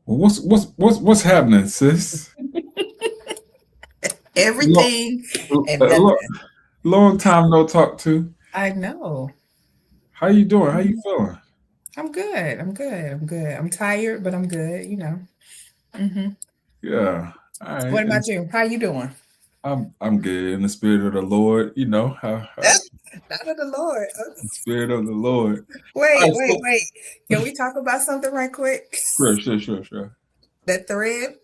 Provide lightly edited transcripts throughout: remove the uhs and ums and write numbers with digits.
Well, what's happening, sis? Long, Everything and long, nothing. long time no talk to. I know. How you doing? How you Mhm. feeling? I'm good. I'm good. I'm good. I'm tired, but I'm good. Hmm. Yeah. All right. What about you? How you doing? I'm good in the spirit of the Lord. You know how Not of the Lord. the spirit of the Lord. All Wait, right. wait, So wait. Can we talk about something right quick? sure. That thread.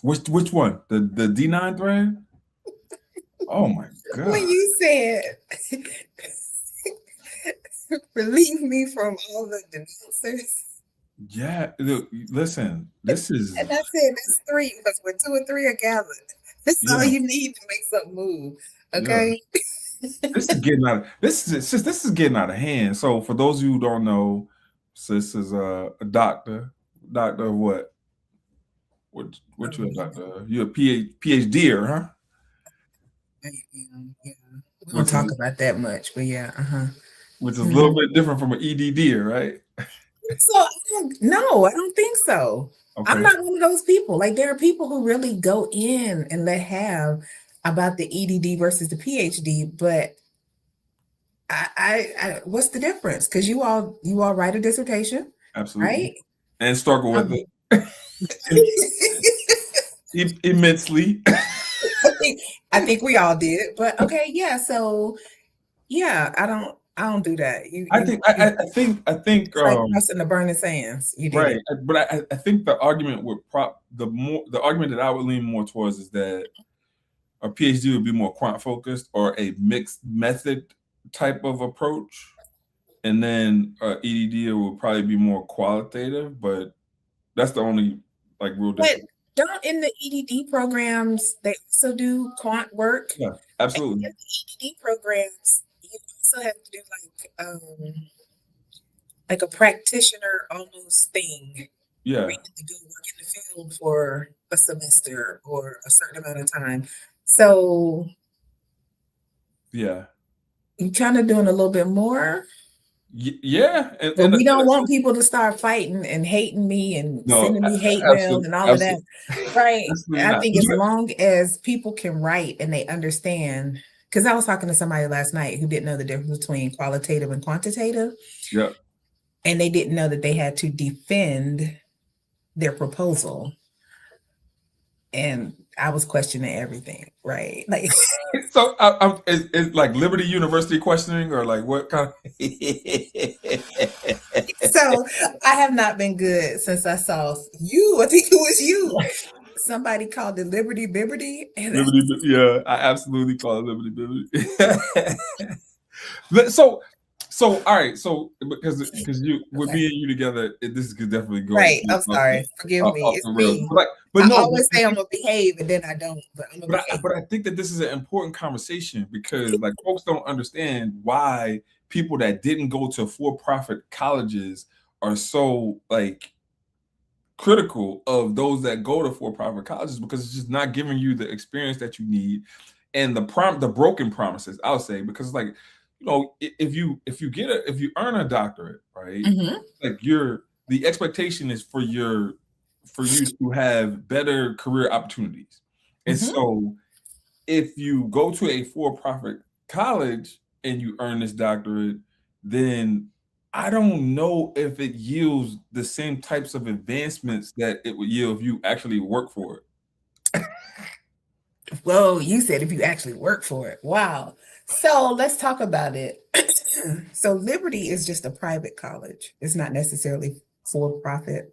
Which one? The D9 thread? Oh my When God. you said, relieve me from all the denouncers. Yeah. Look, listen. This is And I said, that's three because when two or three are gathered, that's all yeah you need to make something move. yeah. Okay. This is getting out. This is getting out of hand. So for those of you who don't know, sis is a doctor. Doctor of what? What you a Um, doctor? You're a PhD, huh? yeah. We don't Which is talk about that much, but yeah. Uh-huh. which is a little Mhm. bit different from an EDD, right? So no, I don't think so. I'm Okay. not one of those people. Like there are people who really go in and let have about the EDD versus the PhD, but I what's the difference? Because you all write a dissertation, Absolutely. right? And struggle with Um, it immensely. I think we all did, but okay, yeah. So yeah, I don't do that. You I you think you. I think It's like crossing the burning sands. You did right, it. but I think the argument would the argument that I would lean more towards is that a PhD would be more quant focused or a mixed method type of approach, and then EDD would probably be more qualitative. But that's the only like real But difference. don't in the EDD programs they also do quant work? Yeah, And absolutely. in the EDD programs, you also have to do like a practitioner almost thing where Yeah, you have to go work in the field for a semester or a certain amount of time. So yeah, you're kind of doing a little bit more. yeah, But and we don't want people to start fighting and hating me and no, sending me hate mail absolutely, and all of that. absolutely, Right. absolutely I not. think as long as people can write and they understand, because I was talking to somebody last night who didn't know the difference between qualitative and quantitative, Yeah, and they didn't know that they had to defend their proposal. And I was questioning everything, right? Like, so it's like Liberty University questioning or like what kind of so I have not been good since I saw you. I think it was you. Somebody called it Liberty Bibberty. And Liberty? Yeah, I absolutely call it Liberty. So, all right. So, because you with okay. me and you together, this could definitely go Right. I'm sorry. Forgive me. off It's the rails. me. But I no, always say I'm gonna behave and then I don't, but I'm gonna behave. but I think that this is an important conversation because like folks don't understand why people that didn't go to for-profit colleges are so like critical of those that go to for-profit colleges because it's just not giving you the experience that you need and the broken promises I'll say because like if you earn a doctorate right Mhm, like the expectation is for you to have better career opportunities and mhm. so if you go to a for-profit college and you earn this doctorate, then I don't know if it yields the same types of advancements that it would yield if you actually work for it. Well, you said if you actually work for it. Wow. So let's talk about it. So Liberty is just a private college. It's not necessarily for profit.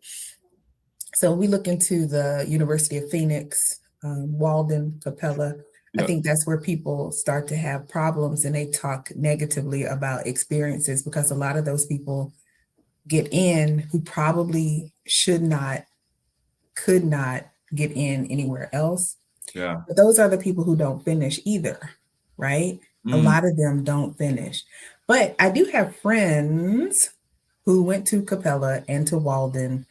So we look into the University of Phoenix, Walden, Capella. I Yeah, think that's where people start to have problems and they talk negatively about experiences because a lot of those people get in who probably should not, could not get in anywhere else. yeah. But those are the people who don't finish either, right? A Mm, lot of them don't finish. But I do have friends who went to Capella and to Walden,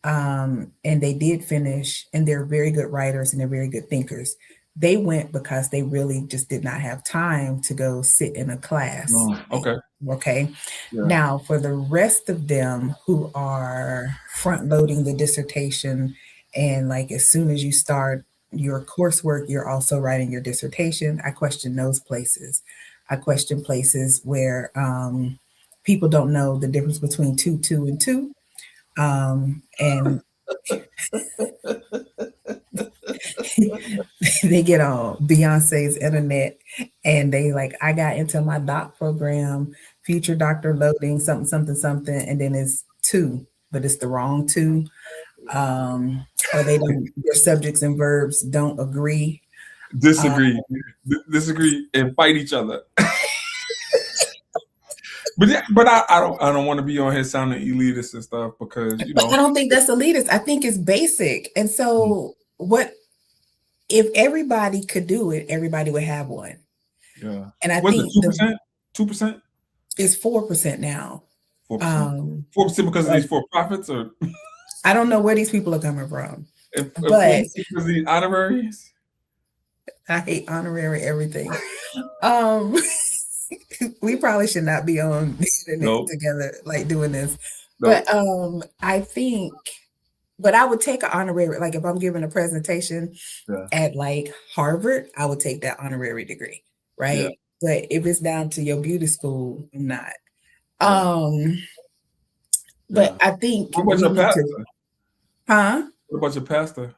and they did finish, and they're very good writers and they're very good thinkers. They went because they really just did not have time to go sit in a class. No. Okay. Okay. Yeah. Now, for the rest of them who are front loading the dissertation, and like as soon as you start your coursework, you're also writing your dissertation, I question those places. I question places where people don't know the difference between two, and two. And they get on Beyonce's internet and they like, I got into my doc program, future doctor loading, something, something, something, and then it's two, but it's the wrong two. Um, or they don't, their subjects and verbs don't agree. Disagree, disagree, and fight each other. But yeah, but I don't want to be on here sounding elitist and stuff because But I don't think that's elitist. I think it's basic. And so, what if everybody could do it? Everybody would have one. Yeah. And I Was it think 2%? 2%? it's 4% now. 4%. 4% because of these for profits, or I don't know where these people are coming from, if but 4% because of these honoraries. I hate honorary everything. Um, we probably should not be on the internet No, together like doing this. no. But I think, but I would take an honorary, like if I'm giving a presentation Yeah, at like Harvard, I would take that honorary degree, yeah, right? But if it's down to your beauty school, I'm not. yeah, Um, but yeah. I think What about we your need to, pastor? huh? What about your pastor?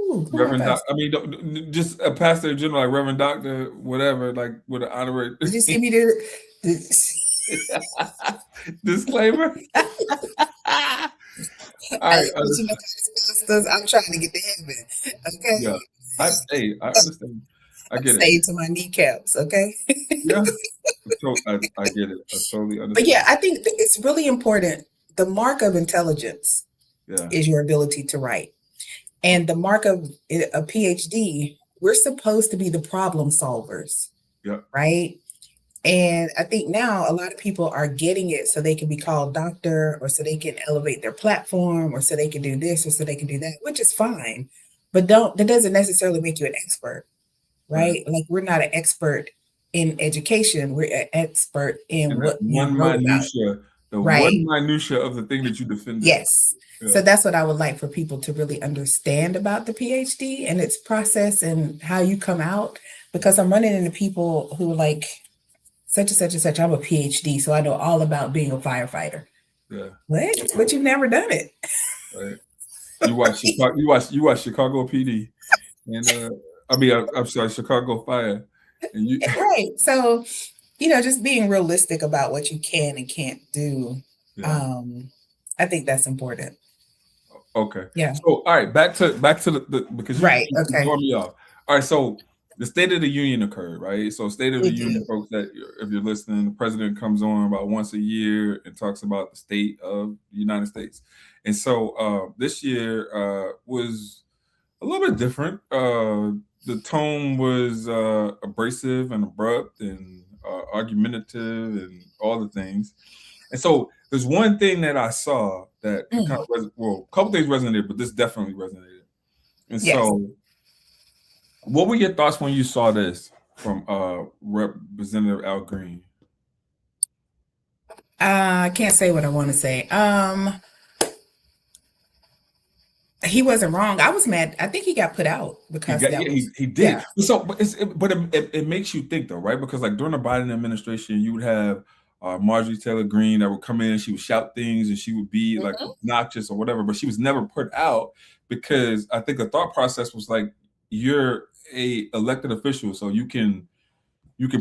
Ooh, who my Reverend Doc, pastor? I mean, just a pastor in general, like Reverend Doctor, whatever, like with an honorary Did you see me the disclaimer. All right, but you know, pastors, I'm trying to get to heaven. yeah. Okay. Hey, I understand. I I'm get it. saved to my kneecaps. Okay. Yeah, I get it. I totally But yeah, understand. I think it's really important. The mark of intelligence Yeah, is your ability to write. And the mark of a PhD, we're supposed to be the problem solvers, yeah, right? And I think now a lot of people are getting it so they can be called doctor or so they can elevate their platform or so they can do this or so they can do that, which is fine. But don't that doesn't necessarily make you an expert, right. right? Like we're not an expert in education, we're an expert in And that what you one wrote about, minutia, the right? one minutia of the thing that you defended. Yes. Yeah, So that's what I would like for people to really understand about the PhD and its process and how you come out. Because I'm running into people who are like, such and such and such, I'm a PhD, so I know all about being a firefighter. yeah, What? But you've never done it. right. You watch Chicago. You watch Chicago PD, and I mean, I'm sorry, Chicago Fire, and you. Right. So, just being realistic about what you can and can't do. Yeah. Um, I think that's important. Okay. Yeah. So, all right, back to the because Right. you Okay. throw me off. All right, so the State of the Union occurred, right? So, State of the It Union, did. folks, that if you're listening, the president comes on about once a year and talks about the state of the United States. And so, this year was a little bit different. The tone was abrasive and abrupt and argumentative and all the things. And so there's one thing that I saw that kind Mm, of well, a couple things resonated, but this definitely resonated. And yes. so, what were your thoughts when you saw this from Representative Al Green? I can't say what I want to say. He wasn't wrong. I was mad. I think he got put out He because got that yeah, was, he yeah. did. So, but it makes you think though, right? Because like during the Biden administration, you would have Marjorie Taylor Greene that would come in, she would shout things, and she would be like Mhm. obnoxious or whatever. But she was never put out because I think the thought process was like you're a elected official, so you can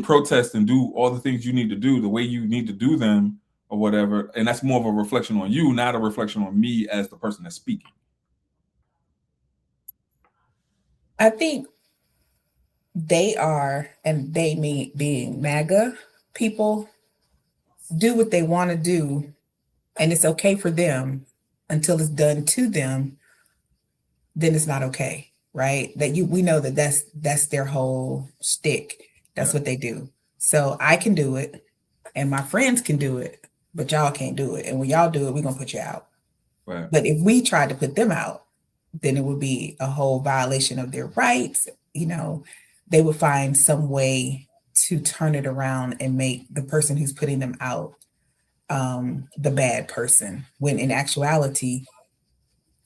protest and do all the things you need to do the way you need to do them or whatever, and that's more of a reflection on you, not a reflection on me as the person that's speaking. I think they are, and they mean being MAGA people, do what they want to do, and it's okay for them until it's done to them, then it's not okay, right? We know that that's their whole shtick. That's Yeah, what they do. So I can do it, and my friends can do it, but y'all can't do it. And when y'all do it, we're gonna put you out. right. But if we try to put them out, then it would be a whole violation of their rights. You know, they would find some way to turn it around and make the person who's putting them out the bad person, when in actuality,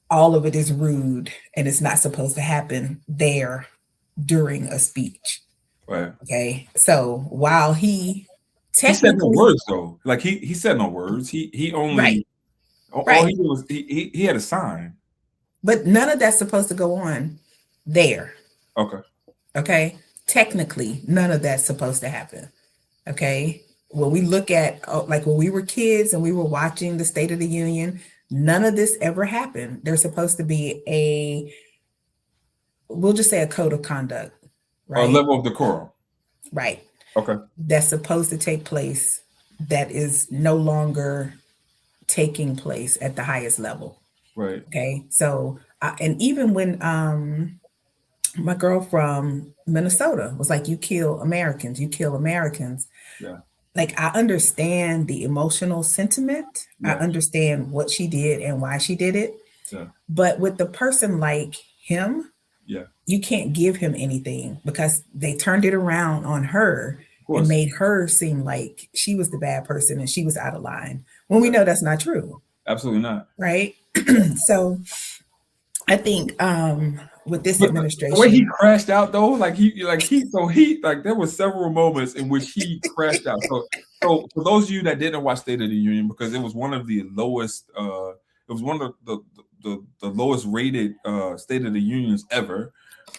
all of it is rude and it's not supposed to happen there during a speech. Right. Okay. So while He said no technically, words though. Like he said no words. He right, only all right, he did was he had a sign. but none of that's supposed to go on there. Okay. Okay. Technically, none of that's supposed to happen. Okay. When we look at, like when we were kids and we were watching the State of the Union, none of this ever happened. There's supposed to be we'll just say a code of conduct, A right? level of decorum. Right. Okay. That's supposed to take place, that is no longer taking place at the highest level. Right. Okay. So, and even when my girl from Minnesota was like, you kill Americans, you kill Americans. Yeah. Like, I understand the emotional sentiment. I Yeah. understand what she did and why she did it. Yeah. But with the person like him, Yeah. you can't give him anything because they turned it around on her Of and course. made her seem like she was the bad person and she was out of line when we Yeah. know that's not true, Absolutely not. right? Yeah. So I think with this But the way he administration, crashed out though, like there were several moments in which he crashed out. So for those of you that didn't watch State of the Union, because it was one of the lowest, it was one of the lowest rated State of the Unions ever,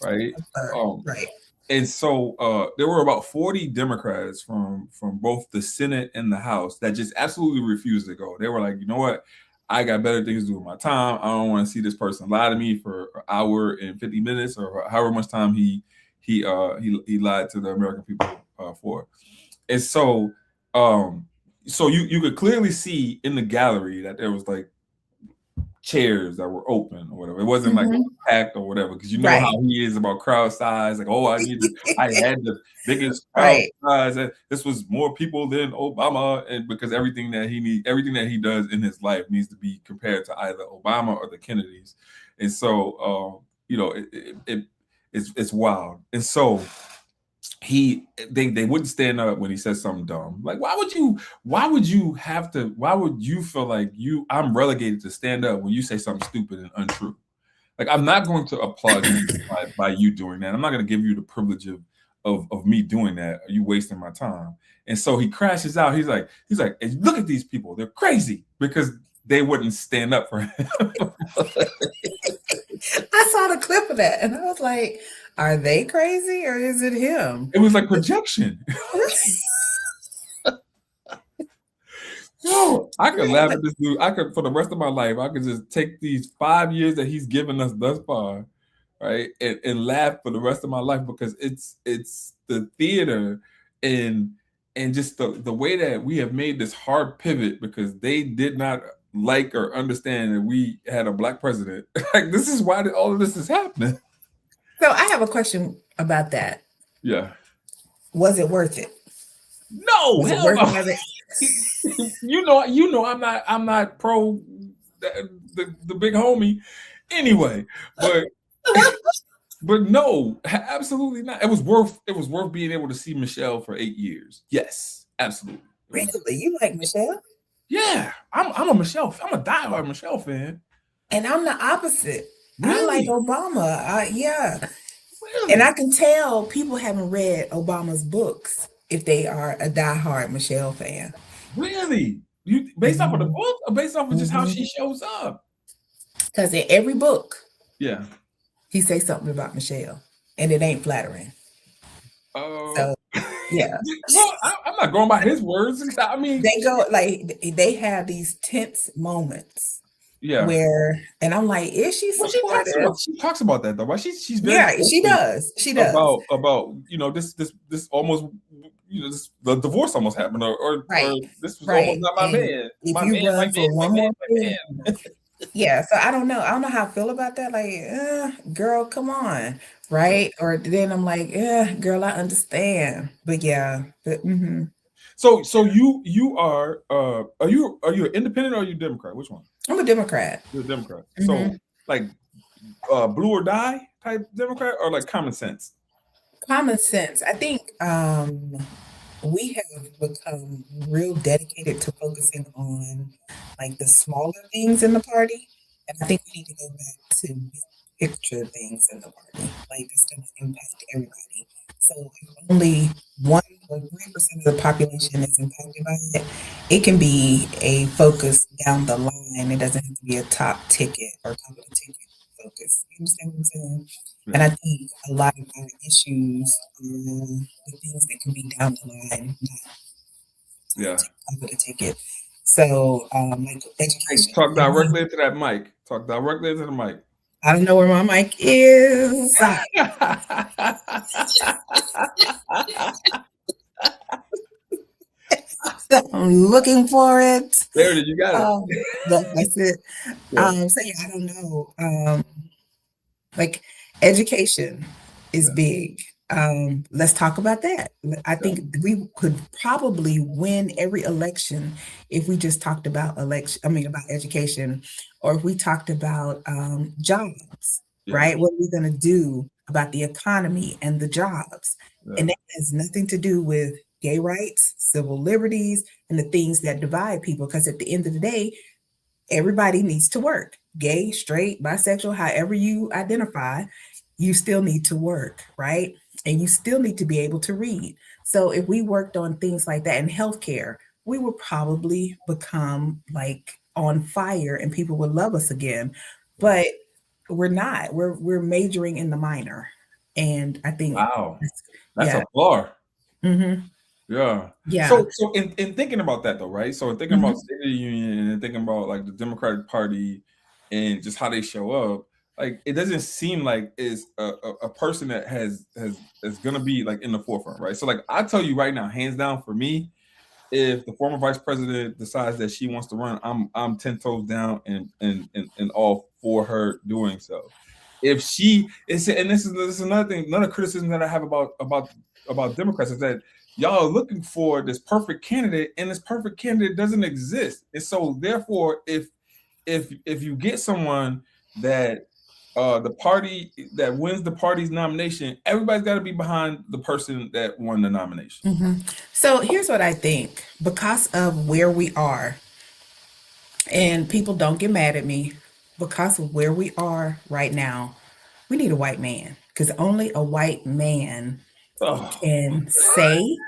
right? Um, right. and so there were about 40 Democrats from both the Senate and the House that just absolutely refused to go. They were like, you know what? I got better things to do with my time. I don't want to see this person lie to me for an hour and 50 minutes or however much time he lied to the American people for. And so you could clearly see in the gallery that there was like chairs that were open or whatever. It wasn't like Mhm. packed or whatever, because you know how Right. he is about crowd size. Like, oh, I had the biggest crowd Right. size. And this was more people than Obama, and because everything that he does in his life needs to be compared to either Obama or the Kennedys. And so, it's wild. And so they wouldn't stand up when he said something dumb. Like, why would you feel like I'm relegated to stand up when you say something stupid and untrue? Like, I'm not going to applaud you by you doing that. I'm not going to give you the privilege of me doing that. Are you wasting my time? And so he crashes out. He's like, look at these people. They're crazy because they wouldn't stand up for him. I saw the clip of that and I was like, are they crazy or is it him? It was like projection. No, I could laugh at this dude. I could, for the rest of my life, I could just take these 5 years that he's given us thus far, right, and laugh for the rest of my life, because it's the theater and just the way that we have made this hard pivot because they did not like or understand that we had a black president. Like, this is why all of this is happening. So I have a question about that. Yeah. Was it worth it? No, Was it hell worth no. it? I'm not pro the big homie anyway, but no, absolutely not. It was worth being able to see Michelle for 8 years. Yes, absolutely. Really? You like Michelle? Yeah, I'm a diehard Michelle fan. And I'm the opposite. I like Really? Obama. Yeah. And Really? I can tell people haven't read Obama's books if they are a diehard Michelle fan. Really? You, based off of the Mhm. book or based off of just how she Mhm. shows up? Because in every book, Yeah. he says something about Michelle, and it ain't flattering. Uh, So yeah, well, I'm not going by his words. I mean, they go like they have these tense moments yeah. where, and I'm like, is she Well, supportive? she talks about that though, right? She's very Yeah, she open does. She does. about this almost, the divorce almost happened, or Right, this was almost right. not my And man. if My you man, run for one more my thing, man. yeah. So I don't know. I don't know how I feel about that. Like, girl, come on, right? Or then I'm like, girl, I understand. But yeah, but So you are you an independent or are you Democrat? Which one? I'm a Democrat. You're a Democrat. Hmm. So, like, blue or die type Democrat, or like common sense? Common sense. I think we have become real dedicated to focusing on like the smaller things in the party. And I think we need to go back to big picture things in the party, like that's going to impact everybody. So if only 1 or 3% of the population is impacted by it, it can be a focus down the line. It doesn't have to be a top ticket or top of the ticket focus. You understand what I'm saying? And Yeah, I think a lot of our issues are the things that can be down the line, not yeah. top of the ticket. So, like Hey, education. talk If we, directly into that mic. Talk directly into the mic. I don't know where my mic is. I'm looking for it. There it is. You got it. That's it. Yeah, So yeah, I don't know. Like education is yeah, big. Let's talk about that. I yeah, think we could probably win every election if we just talked about election. I mean, about education, or if we talked about jobs, yeah, right? What are we going to do about the economy and the jobs? And yeah. that has nothing to do with gay rights, civil liberties, and the things that divide people. Because at the end of the day, everybody needs to work. Gay, straight, bisexual, however you identify, you still need to work, right? And you still need to be able to read. So if we worked on things like that in healthcare, we would probably become like on fire and people would love us again. Yeah. But we're not. We're majoring in the minor. And I think Wow, that's yeah. a bar. Hmm. Yeah. Yeah. So in thinking about that though, right? So in thinking about Hmm. State of the Union and thinking about like the Democratic Party and just how they show up, like it doesn't seem like it's a person that has is gonna be like in the forefront, right? So like I tell you right now, hands down for me, if the former vice president decides that she wants to run, I'm 10 toes down and all for her doing so. If she is, and this is another thing, another criticism that I have about Democrats is that y'all are looking for this perfect candidate, and this perfect candidate doesn't exist. And so therefore, if you get someone that the party that wins the party's nomination, everybody's got to be behind the person that won the nomination. Hmm. So here's what I think because of where we are, and people don't get mad at me, because of where we are right now, we need a white man because only a white man Oh. can say,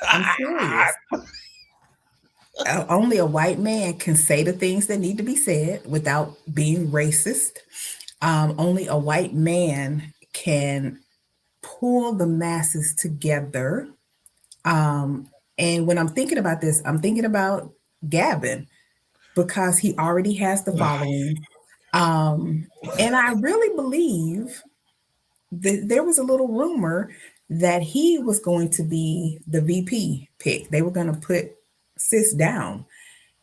I'm serious. Only a white man can say the things that need to be said without being racist. Only a white man can pull the masses together. And when I'm thinking about this, I'm thinking about Gavin because he already has the following. Um, and I really believe that there was a little rumor that he was going to be the VP pick. They were going to put Sis down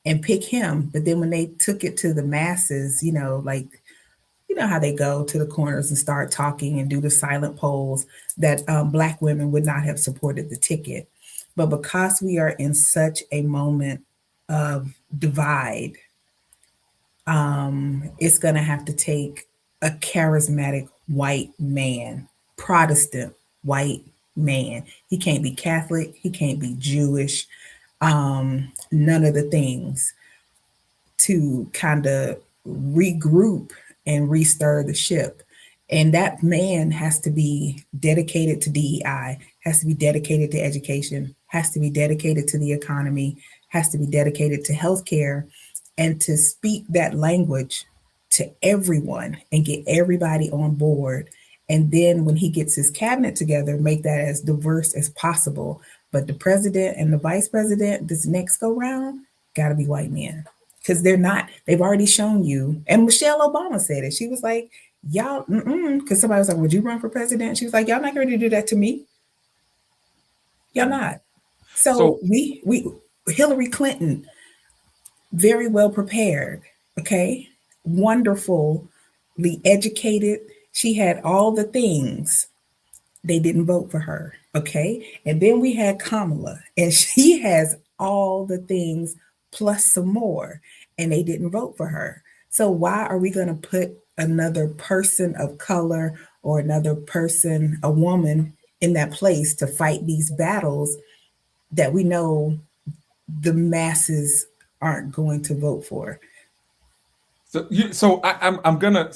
and pick him. But then when they took it to the masses, like how they go to the corners and start talking and do the silent polls, that Black women would not have supported the ticket. But because we are in such a moment of divide, it's going to have to take a charismatic white man, Protestant white man. He can't be Catholic, he can't be Jewish, none of the things, to kind of regroup and restir the ship. And that man has to be dedicated to DEI, has to be dedicated to education, has to be dedicated to the economy, has to be dedicated to healthcare, and to speak that language to everyone and get everybody on board. And then when he gets his cabinet together, make that as diverse as possible. But the president and the vice president this next go round got to be white men because they're not. They've already shown you. And Michelle Obama said it. She was like, "Y'all," because somebody was like, "Would you run for president?" She was like, "Y'all not going to do that to me. Y'all not." So So we Hillary Clinton, very well prepared. Okay, wonderfully educated. She had all the things. They didn't vote for her. Okay, and then we had Kamala, and she has all the things plus some more, and they didn't vote for her. So why are we going to put another person of color or another person, a woman, in that place to fight these battles that we know the masses aren't going to vote for? I'm gonna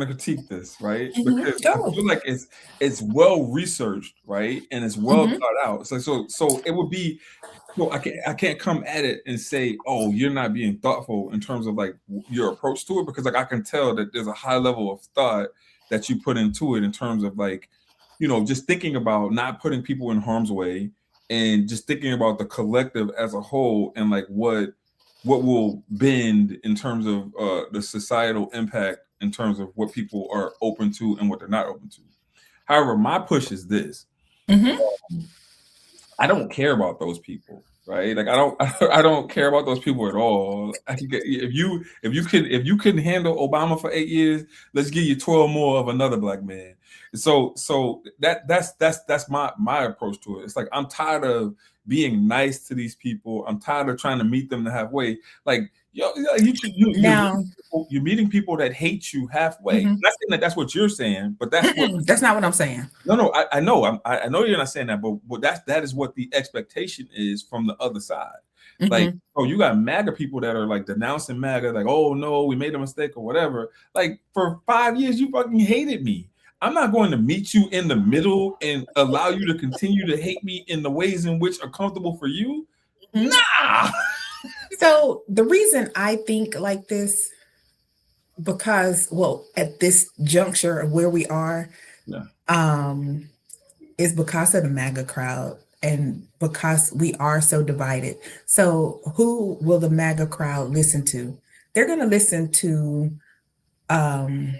critique this, right? Hmm. Because I Go. feel like it's well researched, right? And it's well Hmm. thought out. So it would be, well, I can't come at it and say, oh, you're not being thoughtful in terms of like your approach to it, because like I can tell that there's a high level of thought that you put into it in terms of like, just thinking about not putting people in harm's way, and just thinking about the collective as a whole, and like what will bend in terms of the societal impact in terms of what people are open to and what they're not open to. However, my push is this: Hmm. I don't care about those people, right? Like I don't I don't care about those people at all. If you couldn't handle Obama for 8 years, let's give you 12 more of another black man. So that's my approach to it. It's like I'm tired of being nice to these people. I'm tired of trying to meet them halfway. Like Now, you're meeting people that hate you halfway. mhm. Not saying that that's what you're saying, but that's what. Mm-mm, that's not what I'm saying. No, I know, I know you're not saying that, but that is what the expectation is from the other side. Like, Hmm. oh, you got MAGA people that are like denouncing MAGA, like, oh no, we made a mistake or whatever. Like for 5 years, you fucking hated me. I'm not going to meet you in the middle and allow you to continue to hate me in the ways in which are comfortable for you. Hmm. Nah. So the reason I think like this, because well, at this juncture of where we are, Yeah. um, is because of the MAGA crowd and because we are so divided. So who will the MAGA crowd listen to? They're going to listen to um,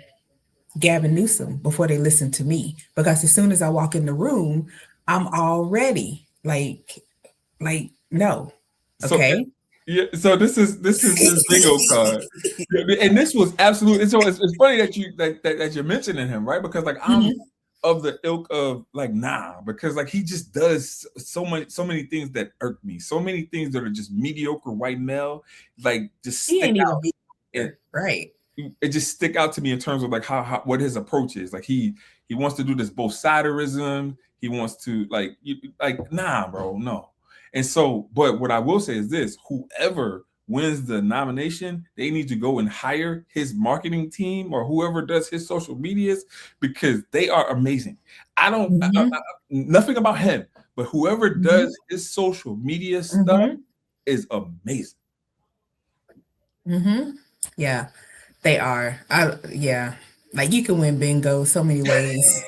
Gavin Newsom before they listen to me, because as soon as I walk in the room, I'm already like no, So okay. yeah, so this is his bingo card. Yeah, and this was absolutely, so it's funny that that you're mentioning him, right? Because like I'm Mhm. of the ilk of like, nah, because like he just does so many things that irk me, so many things that are just mediocre white male, like just He stick ain't even out. be And here, right? it just stick out to me in terms of like how what his approach is. Like he wants to do this both siderism. He wants to like nah, bro, no. And so, but what I will say is this: whoever wins the nomination, they need to go and hire his marketing team or whoever does his social medias, because they are amazing. I don't Hmm. nothing about him, but whoever Hmm. does his social media stuff Hmm. is amazing. Hmm. Yeah, they are. Yeah, like you can win bingo so many ways.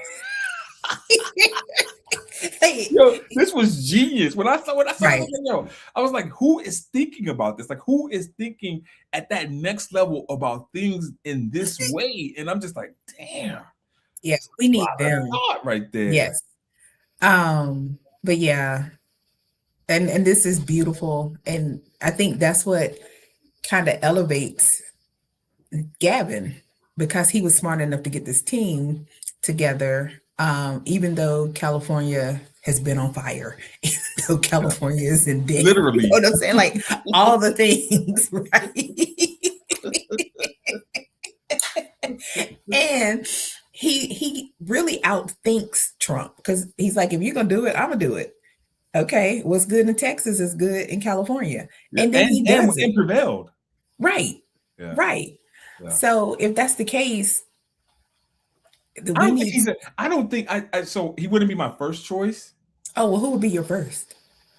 Hey, Yo, this was genius. When I saw it, I right. was like, yo, I was like, who is thinking about this? Like, who is thinking at that next level about things in this way? And I'm just like, damn, Yeah, it's we a need lot of them. thought right there. Yes. But yeah, and this is beautiful, and I think that's what kind of elevates Gavin, because he was smart enough to get this team together, even though California has been on fire, even though Yeah, California is in debt. You know literally. what I'm saying? Like all the things, right? And he really outthinks Trump, because he's like, if you're gonna do it, I'm gonna do it. Okay, what's good in Texas is good in California. Yeah, And then he does it. and prevailed. Right. Yeah, Right. yeah. So if that's the case, I we don't think need. he's a. I don't think so he wouldn't be my first choice. Oh, well, who would be your first?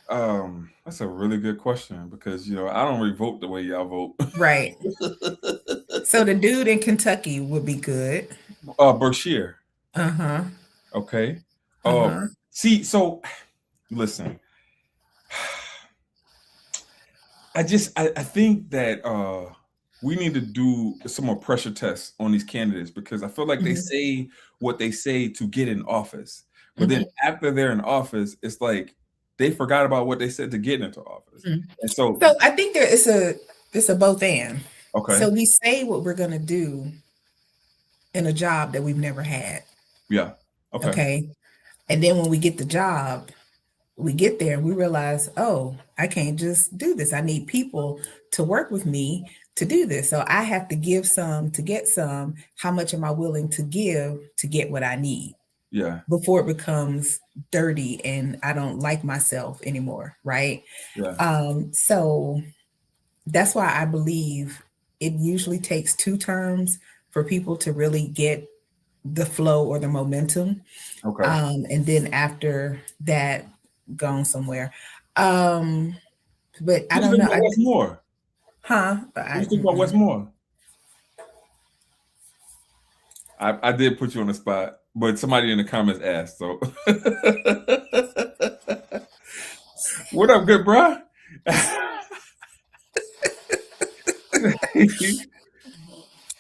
That's a really good question, because I don't really vote the way y'all vote. Right. So the dude in Kentucky would be good. Berkshire. Uh-huh. Okay. Uh, Uh-huh. see, so listen, I think that we need to do some more pressure tests on these candidates, because I feel like they Hmm. say what they say to get in office, but then Hmm. after they're in office, it's like they forgot about what they said to get into office. Hmm. And so, So I think it's a both and. okay, So we say what we're gonna do in a job that we've never had. yeah, okay, Okay. And then when we get the job, we get there and we realize, oh, I can't just do this. I need people to work with me to do this. So I have to give some to get some. How much am I willing to give to get what I need Yeah. before it becomes dirty and I don't like myself anymore, right? Yeah. So that's why I believe it usually takes two terms for people to really get the flow or the momentum. Okay. And then after that, gone somewhere. Um, but What I do you don't think know. about Westmore? Huh? What do you think about Westmore? I did put you on the spot, but somebody in the comments asked. So, what up, good bro?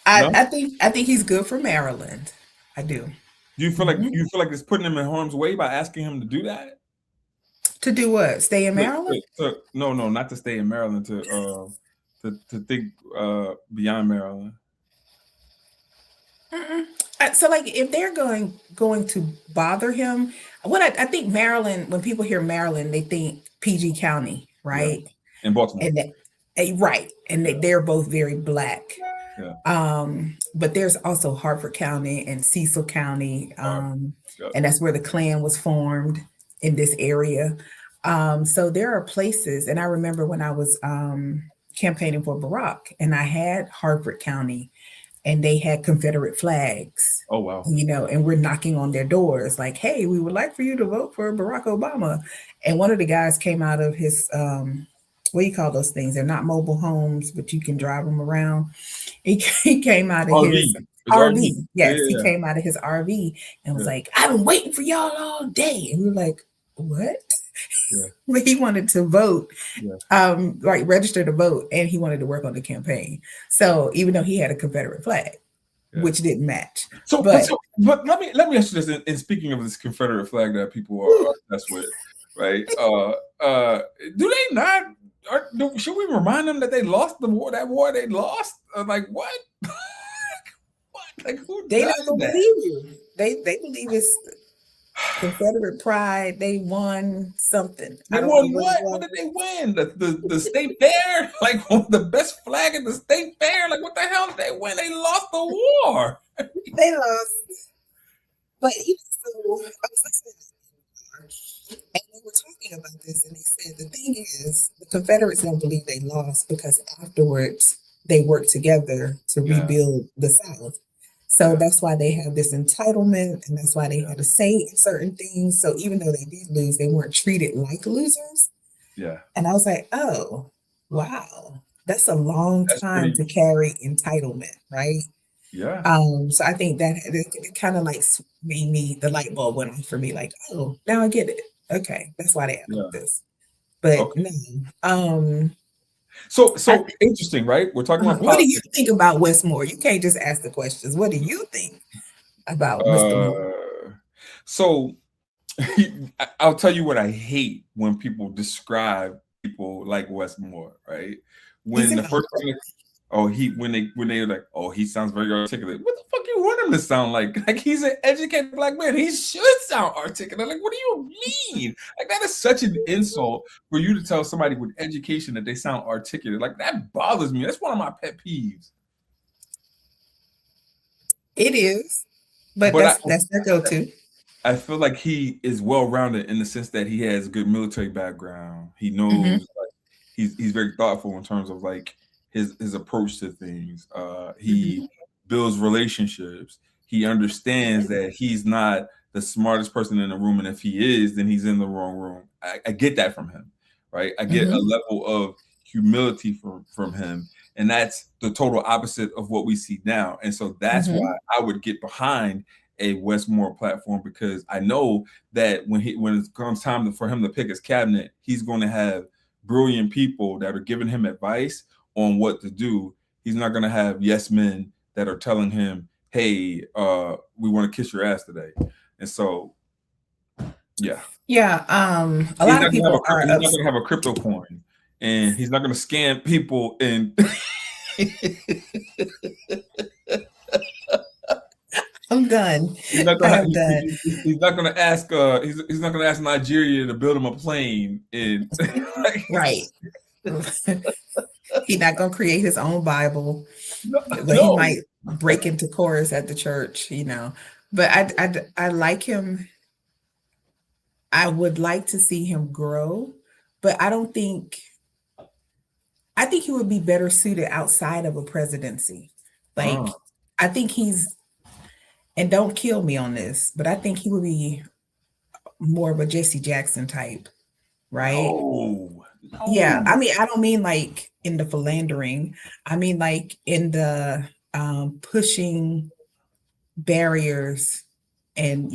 I, No. I think I think he's good for Maryland. I do. Do Mhm. you feel like it's putting him in harm's way by asking him to do that? To do what? Stay in Maryland? No, no, not to stay in Maryland. To think beyond Maryland. Mm-mm. So like if they're going to bother him, what I think Maryland, when people hear Maryland, they think PG County, Yeah, right? in Baltimore. And right, and Yeah, they're both very black. yeah. But there's also Hartford County and Cecil County, Yeah. and that's where the Klan was formed in this area. So there are places, and I remember when I was campaigning for Barack, and I had Hartford County and they had Confederate flags, Oh wow. and we're knocking on their doors like, hey, we would like for you to vote for Barack Obama. And one of the guys came out of his, what do you call those things? They're not mobile homes, but you can drive them around. He came out of his RV. It's RV. RV. Yeah, Yes, he yeah, came out of his RV and was yeah, like, I've been waiting for y'all all day. And we were like, what? yeah, But he wanted to vote, yeah, like register to vote, and he wanted to work on the campaign. So even though he had a Confederate flag, yeah. which didn't match. So, But but let me ask you this. In speaking of this Confederate flag that people are obsessed with, right? Do they not? Should we remind them that they lost the war? That war they lost? Like what? What? Like who they not does gonna that? believe you. They believe it's Confederate pride. They won something. I They don't know won what it what? What was. did they win? The state fair? Like the best flag at the state fair? Like what the hell did they win? They lost the war. They lost. But even so, I was listening and they were talking about this, and they said the thing is, the Confederates don't believe they lost because afterwards they worked together to Yeah, rebuild the South. So yeah, that's why they have this entitlement, and that's why they yeah, had to say certain things. So even though they did lose, they weren't treated like losers. yeah. And I was like, oh, wow, that's a long That's time pretty. to carry entitlement, right? Yeah, So I think that it kind of like made me the light bulb went off for me, like, oh, now I get it. Okay, that's why they act like yeah. this. But Okay. no, um, I So interesting, right? We're talking about what do you politics. think about Westmore? You can't just ask the questions. What do you think about Mr. Moore? Uh, so I'll tell you what I hate when people describe people like Westmore, right? He's When an the first author. thing, oh, when they're like, oh, he sounds very articulate. What the fuck you want him to sound like? Like he's an educated black man. He should sound articulate. Like, what do you mean? Like that is such an insult for you to tell somebody with education that they sound articulate. Like that bothers me. That's one of my pet peeves. It is, but But that's their go-to. I feel like he is well rounded in the sense that he has good military background. He Hmm. knows like he's very thoughtful in terms of like his approach to things. He Hmm. builds relationships. He understands that he's not the smartest person in the room, and if he is, then he's in the wrong room. I get that from him, right? I get a Hmm. level of humility from him, and that's the total opposite of what we see now. And so that's why Hmm. I would get behind a Westmore platform because I know that when it comes time for him to pick his cabinet, he's going to have brilliant people that are giving him advice on what to do. He's not going to have yes men that are telling him, "Hey, we want to kiss your ass today." And so, yeah, Yeah, a lot of people are he's not upset. going to have a crypto coin, and he's not going to scam people and I'm done. I am done. he's not gonna ask he's not gonna ask Nigeria to build him a plane and Right. He not gonna create his own Bible, No, but he no. might break into chorus at the church, you know. But I like him. I would like to see him grow, but I think he would be better suited outside of a presidency. Like, Uh, I think he's, and don't kill me on this, but I think he would be more of a Jesse Jackson type, right? no, Yeah. no. I mean, I don't mean like in the philandering, I mean like in the pushing barriers and,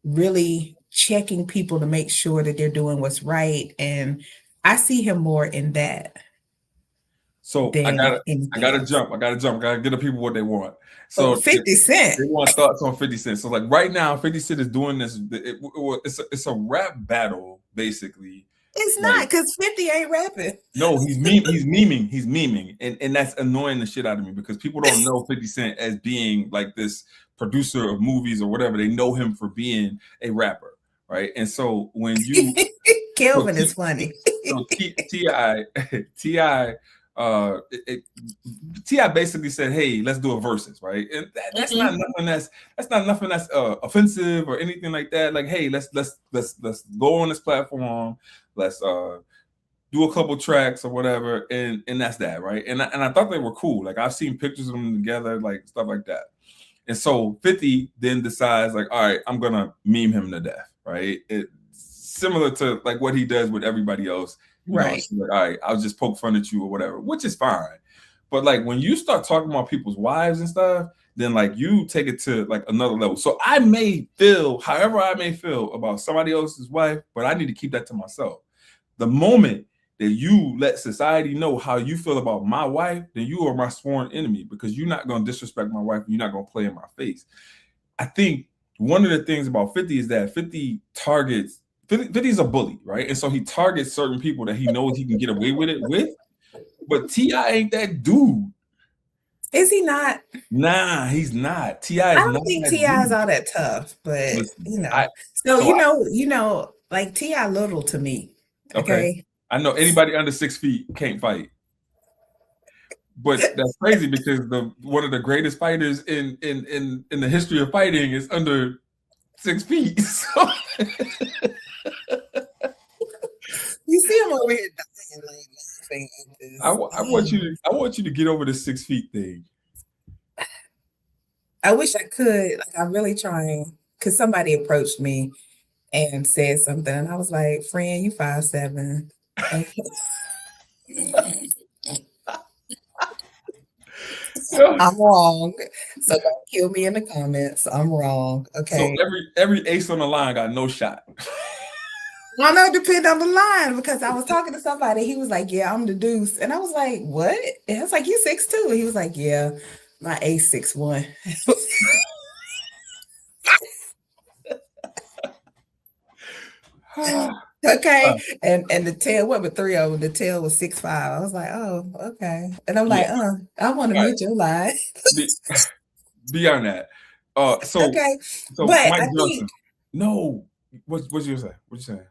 really checking people to make sure that they're doing what's right. And I see him more in that So than I anything gotta else. jump. I gotta jump. I gotta get the people what they want. Oh, So 50 Cent. they want thoughts on 50 Cent. So like right now, 50 Cent is doing this. It's a rap battle basically. It's Like not because 50 ain't rapping. no, he's memeing, and that's annoying the shit out of me because people don't know 50 Cent as being like this producer of movies or whatever. They know him for being a rapper, right? And so when you so Kelvin is T, funny. so Ti Ti basically said, "Hey, let's do a versus, right?" And that's not Mhm. nothing that's offensive or anything like that. Like, hey, let's go on this platform. Let's do a couple tracks or whatever, and that's that, right? And I thought they were cool. Like I've seen pictures of them together, like stuff like that. And so 50 then decides, like, all right, I'm gonna meme him to death, right? Similar to like what he does with everybody else, Right. so like, all right, I'll just poke fun at you or whatever, which is fine. But like when you start talking about people's wives and stuff, then like you take it to like another level. So I may feel however I may feel about somebody else's wife, but I need to keep that to myself. The moment that you let society know how you feel about my wife, then you are my sworn enemy because you're not going to disrespect my wife and you're not going to play in my face. I think one of the things about 50 is that 50 targets 50 is a bully, right? And so he targets certain people that he knows he can get away with it with. But Ti ain't that dude. Is he not? Nah, he's not. Ti I is not don't think that T.I. is dude. all that tough, but Listen, I So so like T.I. little to me. okay. Okay. I know anybody under 6 feet can't fight. But that's crazy because the one of the greatest fighters in the history of fighting is under 6 feet. You see him over here dying, like laughing at this. I want you to get over the 6 feet thing. I wish I could. Like I'm really trying because somebody approached me and said something, and I was like, "Friend, you 5'7". Okay. I'm wrong. So don't kill me in the comments. I'm wrong. So Okay. every ace on the line got no shot. Well, no, it depends on the line because I was talking to somebody. He was like, "Yeah, I'm the deuce," and I was like, "What?" And I was like, "You 6'2". And he was like, "Yeah, my ace 6'1". Okay, and the tail, what with 3 of them, the tail was 6'5". I was like, "Oh, okay," and I'm Yeah. like, I want to All right. meet your line." Be, beyond that. So Okay, so but Mike I think Johnson. No. What you say? What you saying?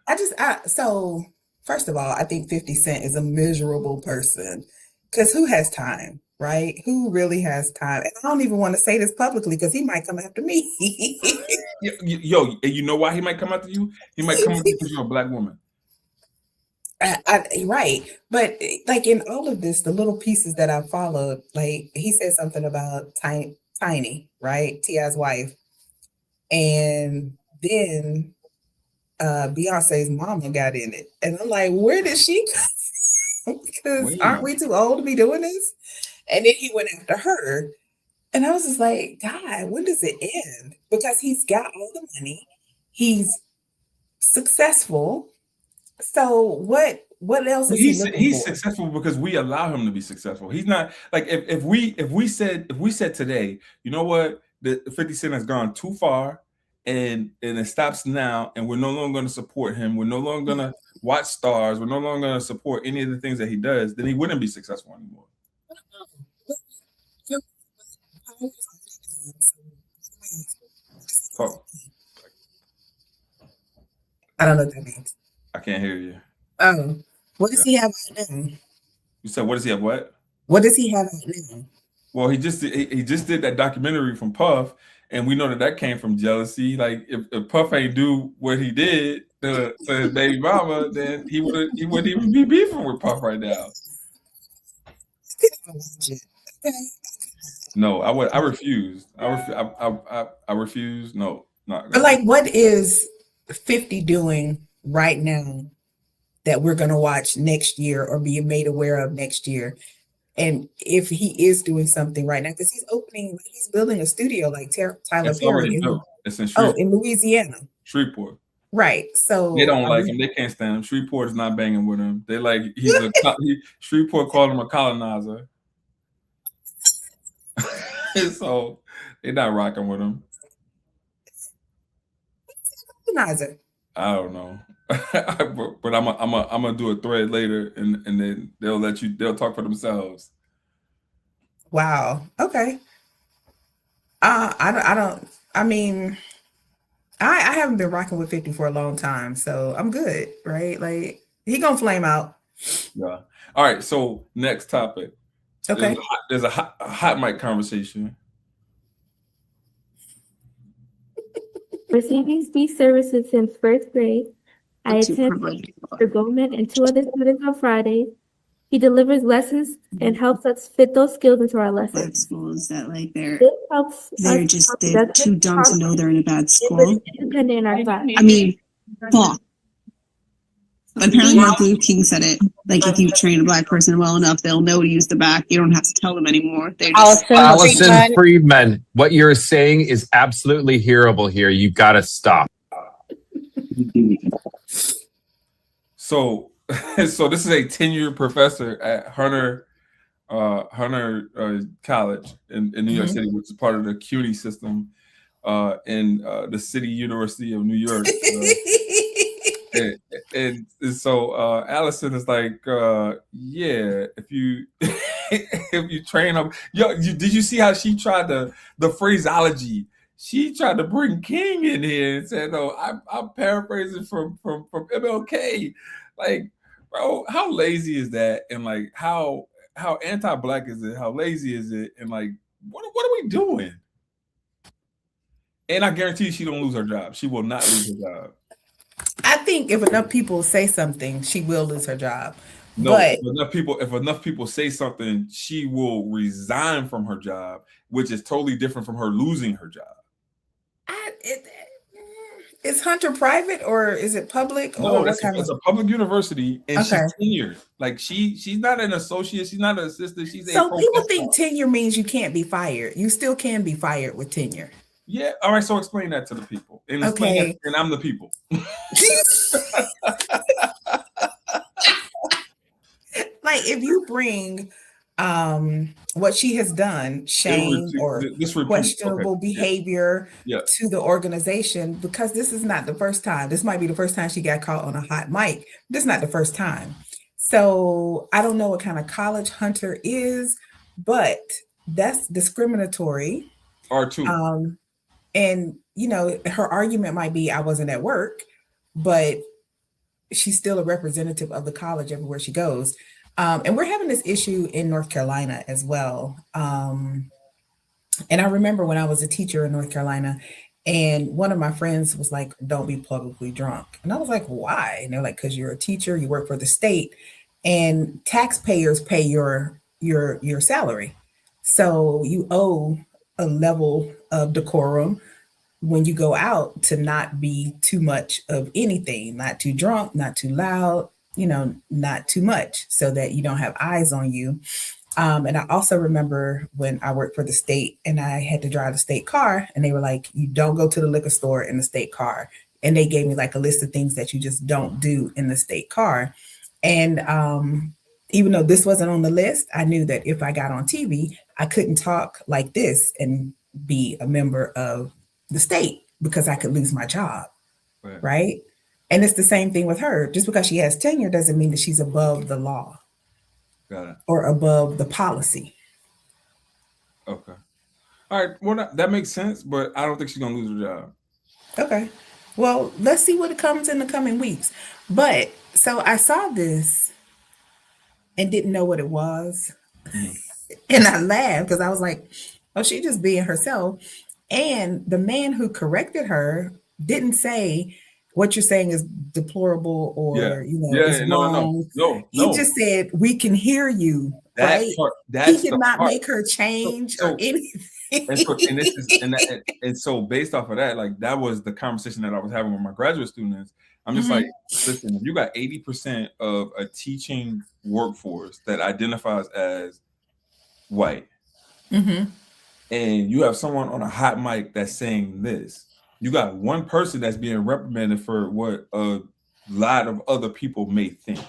so first of all, I think 50 Cent is a miserable person because who has time, right? Who really has time? And I don't even want to say this publicly because he might come after me. Yo, you know why he might come after you? He might come after you because you're a black woman. Right. But like in all of this, the little pieces that I followed, like he said something about Tiny, right? T.I.'s wife. And then Beyonce's mama got in it. And I'm like, where did she come? Because aren't Wait. we too old to be doing this? And then he went after her. And I was just like, God, when does it end? Because he's got all the money. He's successful. So what else is he looking He's for? successful because we allow him to be successful. He's not like if we said today, you know what, the 50 Cent has gone too far and it stops now, and we're no longer going to support him. We're no longer going to watch stars. We're no longer going to support any of the things that he does. Then he wouldn't be successful anymore. Oh, I don't know what that means. I can't hear you. Oh, what does Yeah. he have right now? You said, what does he have? What? What does he have right now? Well, he just did that documentary from Puff, and we know that that came from jealousy. Like if Puff ain't do what he did to his baby mama, then he wouldn't even be beefing with Puff right now. Okay. No, I refused. I refuse. No, not But gonna. like, what is 50 doing right now that we're going to watch next year or be made aware of next year? And if he is doing something right now, because he's building a studio like Tyler It's Perry already built. It's in in Louisiana. Shreveport. Right. They So don't are like we? him. They can't stand him. Shreveport is not banging with him. They like Shreveport called him a colonizer, so they're not rocking with him. Organizer. I don't know, but I'm gonna do a thread later, and then they'll talk for themselves. Wow. Okay. I don't, I mean, I haven't been rocking with 50 for a long time, so I'm good, right? Like, he gonna flame out. Yeah. All right. So next topic. Okay. There's a hot mic conversation. Receiving speech services since first grade. I attend for Goldman and two other students on Fridays. He delivers lessons and helps us fit those skills into our Black lessons. schools that like they're This helps they're us just become they're productive, too dumb to know they're in a bad and school. independent in our class. I mean, fuck. Apparently, Martin Luther King said it. Like, if you train a black person well enough, they'll know to use the back. You don't have to tell them anymore. They're just Allison Friedman, what you're saying is absolutely hearable here. You've got to stop. So, so this is a tenured professor at Hunter College in New York City, which is part of the CUNY system in the City University of New York. And so Allison is like, yeah, if you if you train them, did you see how she tried the phraseology? She tried to bring King in here and said, "No, I'm paraphrasing from MLK." Like, bro, how lazy is that? And like, how anti-black is it? How lazy is it? And like, what are we doing? And I guarantee you, she don't lose her job. She will not lose her job. I think if enough people say something, she will lose her job. No, But if enough people say something, she will resign from her job, which is totally different from her losing her job. is Hunter private or is it public No, or what kind it's of? a public university, and Okay. she's tenured. Like she's not an associate, she's not an assistant, she's So a people professor. think tenure means you can't be fired. You still can be fired with tenure. Yeah, all right. So explain that to the people, and explain Okay. that, and I'm the people. Like if you bring what she has done, shame or questionable behavior to the organization, because this is not the first time. This might be the first time she got caught on a hot mic. This is not the first time. So I don't know what kind of college Hunter is, but that's discriminatory. R2. And her argument might be I wasn't at work, but she's still a representative of the college everywhere she goes. And we're having this issue in North Carolina as well. And I remember when I was a teacher in North Carolina, and one of my friends was like, "Don't be publicly drunk." And I was like, "Why?" And they're like, "Because you're a teacher, you work for the state, and taxpayers pay your salary. So you owe a level of decorum when you go out to not be too much of anything, not too drunk, not too loud, not too much, so that you don't have eyes on you." And I also remember when I worked for the state and I had to drive the state car, and they were like, "You don't go to the liquor store in the state car." And they gave me like a list of things that you just don't do in the state car. And even though this wasn't on the list, I knew that if I got on TV, I couldn't talk like this and be a member of the state because I could lose my job. Right. And it's the same thing with her. Just because she has tenure doesn't mean that she's above the law. Got it. Or above the policy. Okay. All right. Well, that makes sense, but I don't think she's gonna lose her job. Okay. Well, let's see what comes in the coming weeks. But so I saw this, and didn't know what it was. Mm. And I laughed because I was like, oh, she just being herself. And the man who corrected her didn't say what you're saying is deplorable Yeah. or, is Yeah. wrong. He No. just said, we can hear you, That right? part, He that's did the not part. make her change or So anything. and this is and so based off of that, like that was the conversation that I was having with my graduate students. I'm just like, listen, if you got 80% of a teaching workforce that identifies as white, Mm-hmm. and you have someone on a hot mic that's saying this, you got one person that's being reprimanded for what a lot of other people may think.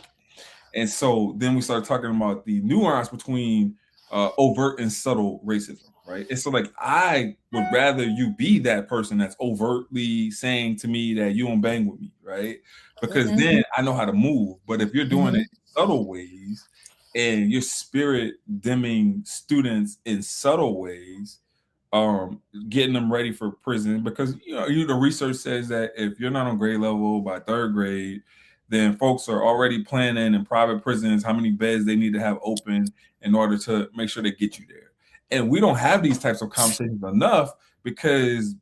And so then we started talking about the nuance between overt and subtle racism, right? And so, like, I would rather you be that person that's overtly saying to me that you don't bang with me, right? Because then I know how to move. But if you're doing it in subtle ways and you're spirit dimming students in subtle ways, getting them ready for prison, because the research says that if you're not on grade level by third grade, then folks are already planning in private prisons how many beds they need to have open in order to make sure they get you there. And we don't have these types of conversations enough because,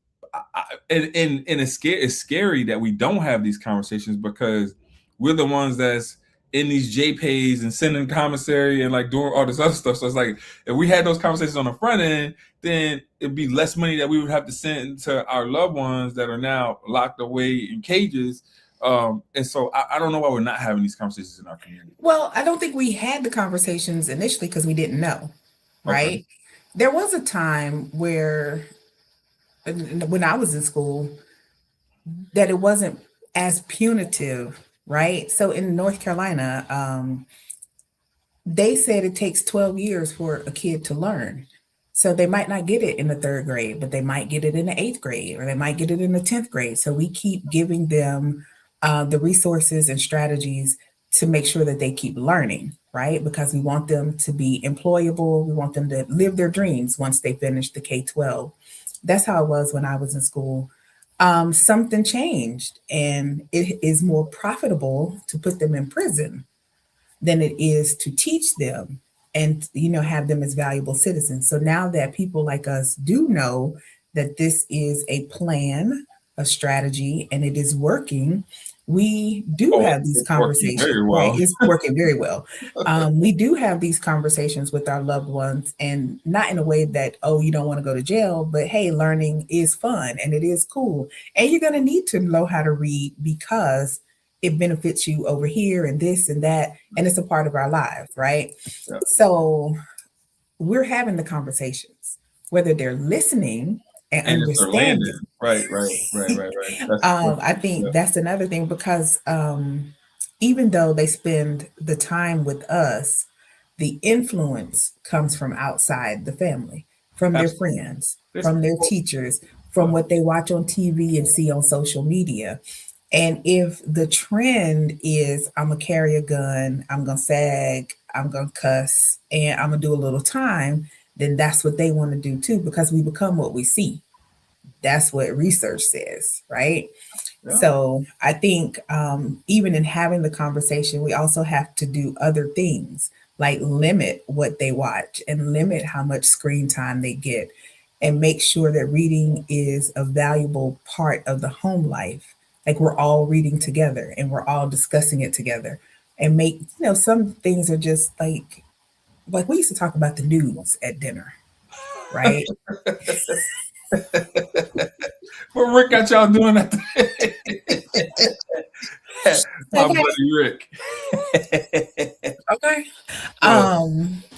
and it's scary that we don't have these conversations because we're the ones that's in these JPays and sending commissary and like doing all this other stuff. So it's like if we had those conversations on the front end, then it'd be less money that we would have to send to our loved ones that are now locked away in cages. And so I don't know why we're not having these conversations in our community. Well, I don't think we had the conversations initially because we didn't know, right? Okay. There was a time where, when I was in school, that it wasn't as punitive, right? So in North Carolina, they said it takes 12 years for a kid to learn. So they might not get it in the third grade, but they might get it in the eighth grade, or they might get it in the 10th grade. So we keep giving them the resources and strategies to make sure that they keep learning, right? Because we want them to be employable. We want them to live their dreams once they finish the K-12. That's how it was when I was in school. Something changed, and it is more profitable to put them in prison than it is to teach them and have them as valuable citizens. So now that people like us do know that this is a plan, a strategy, and it is working, we do have these conversations. Right, it's working very well. We do have these conversations with our loved ones, and not in a way that, oh, you don't want to go to jail, but hey, learning is fun and it is cool, and you're going to need to know how to read because it benefits you over here and this and that, and it's a part of our lives, right? Yeah. So we're having the conversations, whether they're listening and understanding. Right. I think that's another thing, because even though they spend the time with us, the influence comes from outside the family, from their friends, from their teachers, from what they watch on TV and see on social media. And if the trend is I'm gonna carry a gun, I'm gonna sag, I'm gonna cuss, and I'm gonna do a little time, then that's what they want to do too, because we become what we see. That's what research says, right? Yeah. So I think even in having the conversation, we also have to do other things like limit what they watch and limit how much screen time they get, and make sure that reading is a valuable part of the home life. Like we're all reading together and we're all discussing it together, and make, some things are just like we used to talk about the news at dinner, right? What Rick got y'all doing that? My buddy Rick. Okay.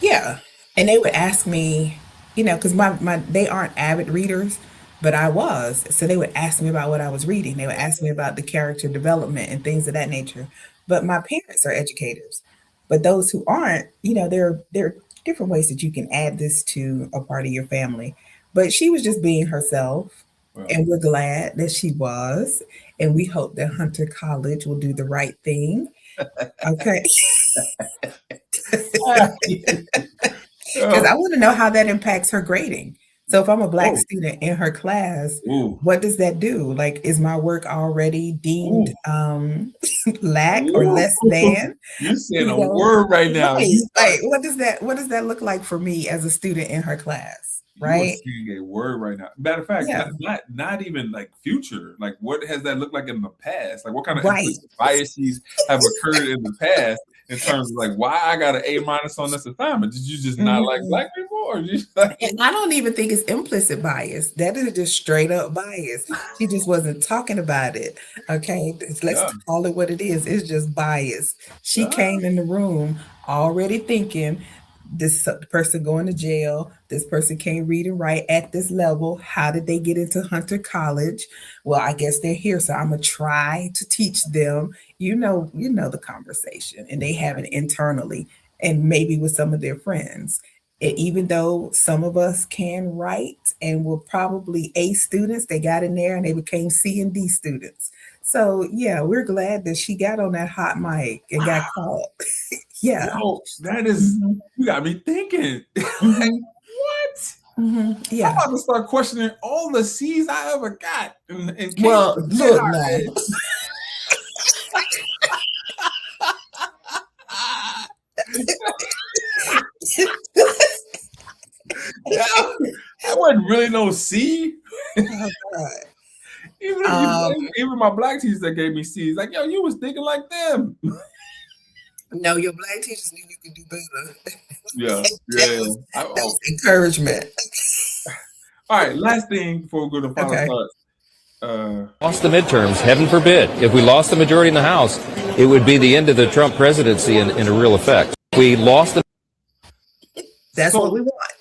Yeah. And they would ask me, because my they aren't avid readers, but I was. So they would ask me about what I was reading. They would ask me about the character development and things of that nature. But my parents are educators. But those who aren't, there are different ways that you can add this to a part of your family. But she was just being herself. Wow. And we're glad that she was. And we hope that Hunter College will do the right thing. Okay. Because I want to know how that impacts her grading. So if I'm a Black Oh, student in her class, ooh, what does that do? Like, is my work already deemed ooh, lack or ooh. less than? You saying You a know, word right now. right? You are Like, what does that look like for me as a student in her class? you are Right? saying a word right now. Matter of fact, Yeah. not even like future. Like, what has that looked like in the past? Like, what kind of Right. implicit biases have occurred in the past in terms of like why I got an A- on this assignment? Did you just not like Mhm. Black people, or you just like And I don't even think it's implicit bias. That is just straight up bias. She just wasn't talking about it. Okay. Let's yeah, call it what it is. It's just bias. She yeah, came in the room already thinking this person going to jail. This person can't read and write at this level. How did they get into Hunter College? Well, I guess they're here. So I'm gonna try to teach them. You know the conversation. And they have it internally and maybe with some of their friends. Even though some of us can write and were probably A students, they got in there and they became C and D students. So yeah, we're glad that she got on that hot mic and got caught. Yeah. yo, that is Mhm, you got me thinking. Like, mhm, what? mhm. I'm Yeah. about to start questioning all the C's I ever got in Cambridge Well, and look now. higher ed. Yeah, that wasn't really no C. Oh God. Even if Um, you, even my Black teachers that gave me C's, like, yo, you was thinking like them. no, your Black teachers knew you could do better. Yeah, That yeah. was I, that was oh. encouragement. All right, last thing before we go to final Okay. thoughts. Lost the midterms, heaven forbid. If we lost the majority in the House, it would be the end of the Trump presidency in a real effect. We lost the That's what So we want.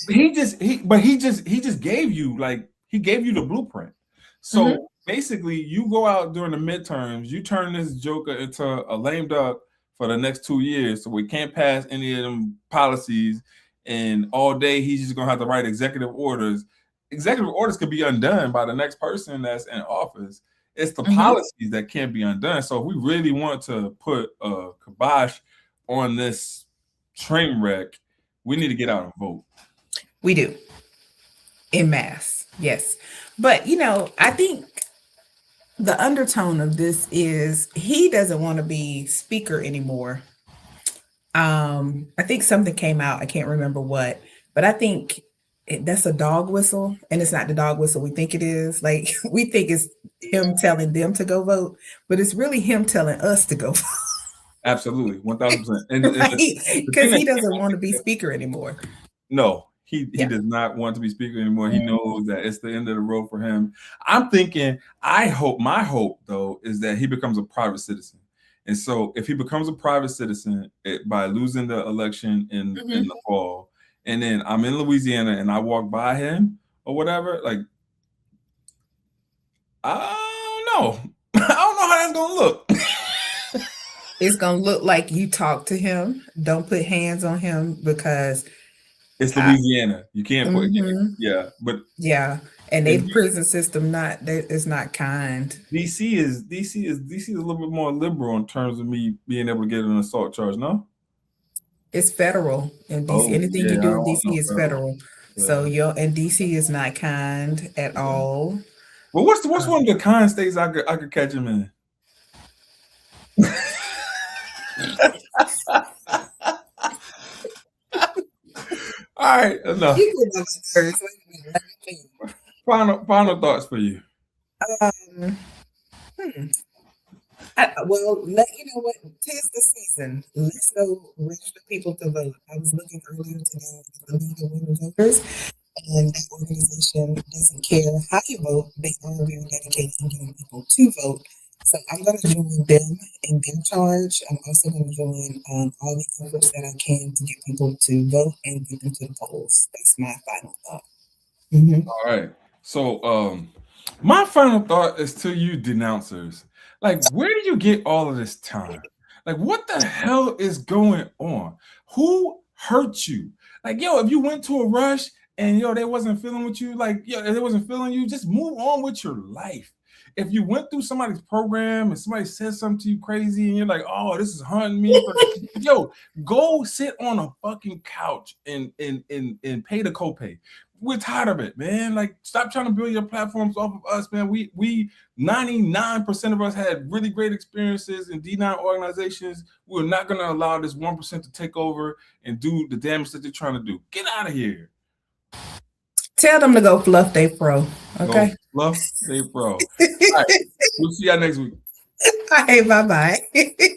he just gave you like he gave you the blueprint. Mhm. So basically, you go out during the midterms, you turn this joker into a lame duck for the next 2 years, so we can't pass any of them policies, and all day he's just gonna have to write executive orders. Executive orders could be undone by the next person that's in office. It's the Mhm. policies that can't be undone. So if we really want to put a kibosh on this train wreck, we need to get out and vote. We do. In mass, yes. But I think the undertone of this is he doesn't want to be speaker anymore. I think something came out, I can't remember what, but I think that's a dog whistle, and it's not the dog whistle we think it is. Like we think it's him telling them to go vote, but it's really him telling us to go vote, Absolutely, 1000%. And right? the thing Because that he doesn't want to be speaker anymore. no, he Yeah. does not want to be speaker anymore. He knows that it's the end of the road for him. I'm thinking, my hope though is that he becomes a private citizen. And so if he becomes a private citizen by losing the election in Mhm. the fall, and then I'm in Louisiana and I walk by him or whatever, like I don't know. I don't know how that's gonna look. It's gonna look like you talk to him. Don't put hands on him because It's I, Louisiana. You can't put mhm, yeah, but yeah, and in their prison system is not kind. DC is a little bit more liberal in terms of me being able to get an assault charge. No. It's federal in DC. Oh Anything yeah, you I do don't in want DC no is federal. federal. So Yeah. and DC is not kind at Yeah. all. Well, what's Uh, one of the kind states I could catch him in? All right, enough. you get on my nerves. Wait a minute, let me think. Final thoughts for you. Um, hmm. Well, you know what? 'Tis the season. Let's go register people to vote. I was looking earlier today at the League of Women Voters, and that organization doesn't care how you vote. They are very dedicated in getting people to vote. So I'm going to join them in their charge. I'm also going to join all the efforts that I can to get people to vote and get them to the polls. That's my final thought. Mhm. All right. So, my final thought is to you denouncers. Like, where do you get all of this time? Like, what the hell is going on? Who hurt you? Like, yo, if you went to a rush and they wasn't feeling with you, like, yo, if they wasn't feeling you, just move on with your life. If you went through somebody's program and somebody said something to you crazy and you're like, oh, this is haunting me, yo, go sit on a fucking couch and pay the copay. we're tired of it, man. Like, stop trying to build your platforms off of us, man. We 99% of us had really great experiences in D9 organizations. We're not going to allow this 1% to take over and do the damage that they're trying to do. Get out of here. Tell them to go fluff they pro. Okay. Go fluff they pro. All right. We'll see y'all next week. All right. Bye-bye.